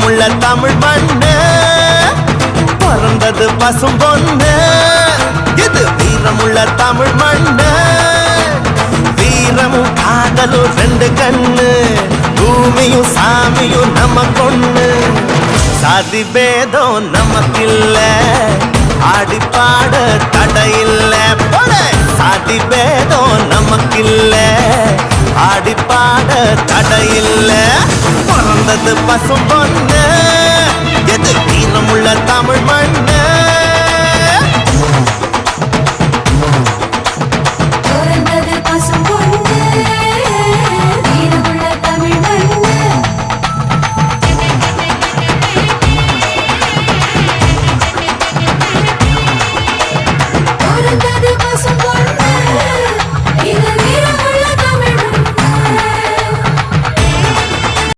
வீரமுள்ள தமிழ் மண்ணு பிறந்தது பசும் பொண்ணு இது வீரமுள்ள தமிழ் மண்ணு வீரமும் காதலும் ரெண்டு கண்ணு பூமியும் சாமியும் நமக்கொண்ணு சாதி பேதம் நமக்கில்ல ஆடி பாட தடையில்ல சாதி பேதம் நமக்கில்ல ஆடி பாட தடையில்ல பிறந்தது பசும் பொண்ணு எது வீரமுள்ள தமிழ்